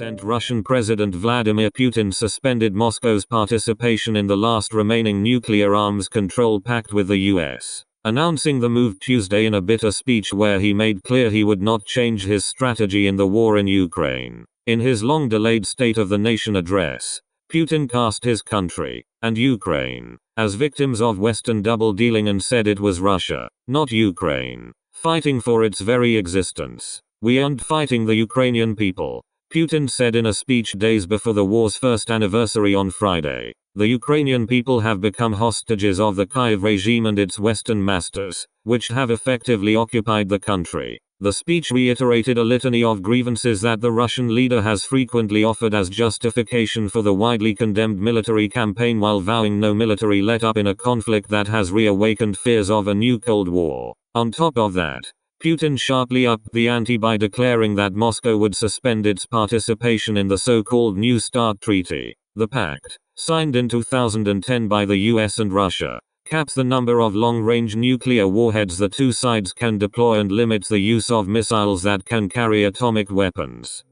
Russian President Vladimir Putin suspended Moscow's participation in the last remaining nuclear arms control pact with the US, announcing the move Tuesday in a bitter speech where he made clear he would not change his strategy in the war in Ukraine. In his long-delayed State of the Nation address, Putin cast his country, and Ukraine, as victims of Western double-dealing and said it was Russia, not Ukraine, fighting for its very existence. "We aren't fighting the Ukrainian people," Putin said in a speech days before the war's first anniversary on Friday. "The Ukrainian people have become hostages of the Kyiv regime and its Western masters, which have effectively occupied the country." The speech reiterated a litany of grievances that the Russian leader has frequently offered as justification for the widely condemned military campaign while vowing no military let-up in a conflict that has reawakened fears of a new Cold War. On top of that, Putin sharply upped the ante by declaring that Moscow would suspend its participation in the so-called New START Treaty. The pact, signed in 2010 by the US and Russia, caps the number of long-range nuclear warheads the two sides can deploy and limits the use of missiles that can carry atomic weapons.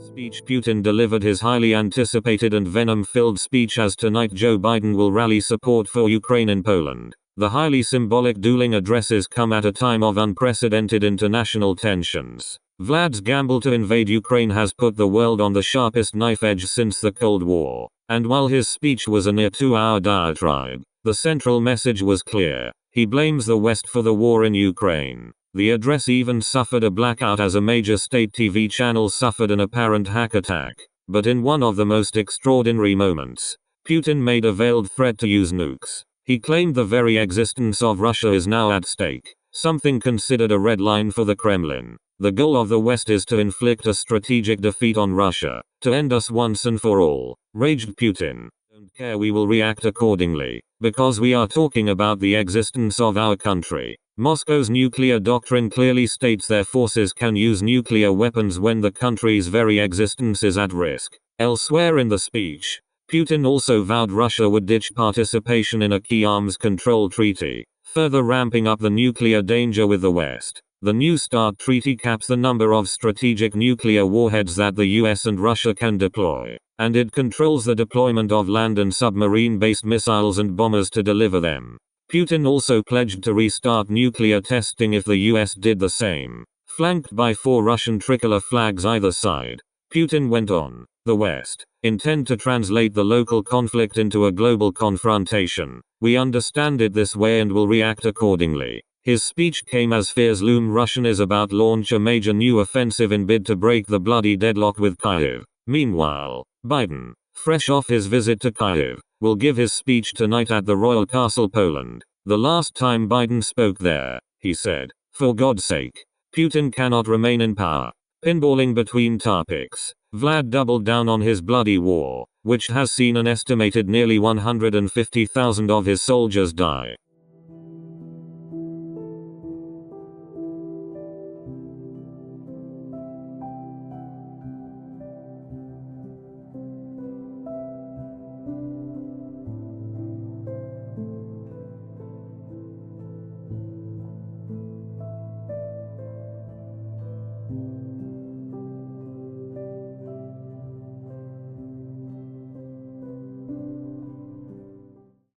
Speech. Putin delivered his highly anticipated and venom-filled speech as tonight Joe Biden will rally support for Ukraine in Poland. The highly symbolic dueling addresses come at a time of unprecedented international tensions. Vlad's gamble to invade Ukraine has put the world on the sharpest knife edge since the Cold War, and while his speech was a near 2-hour diatribe, the central message was clear. He blames the West for the war in Ukraine. The address even suffered a blackout as a major state TV channel suffered an apparent hack attack. But in one of the most extraordinary moments, Putin made a veiled threat to use nukes. He claimed the very existence of Russia is now at stake, something considered a red line for the Kremlin. The goal of the West is to inflict a strategic defeat on Russia, to end us once and for all, raged Putin. Don't care, we will react accordingly, because we are talking about the existence of our country. Moscow's nuclear doctrine clearly states their forces can use nuclear weapons when the country's very existence is at risk. Elsewhere in the speech, Putin also vowed Russia would ditch participation in a key arms control treaty, further ramping up the nuclear danger with the West. The New START Treaty caps the number of strategic nuclear warheads that the US and Russia can deploy, and it controls the deployment of land and submarine-based missiles and bombers to deliver them. Putin also pledged to restart nuclear testing if the US did the same. Flanked by 4 Russian tricolor flags either side, Putin went on, "The West intend to translate the local conflict into a global confrontation. We understand it this way and will react accordingly." His speech came as fears loom Russia is about to launch a major new offensive in bid to break the bloody deadlock with Kyiv. Meanwhile, Biden, fresh off his visit to Kyiv, will give his speech tonight at the Royal Castle, Poland. The last time Biden spoke there, he said, "For God's sake, Putin cannot remain in power." Pinballing between topics, Vlad doubled down on his bloody war, which has seen an estimated nearly 150,000 of his soldiers die.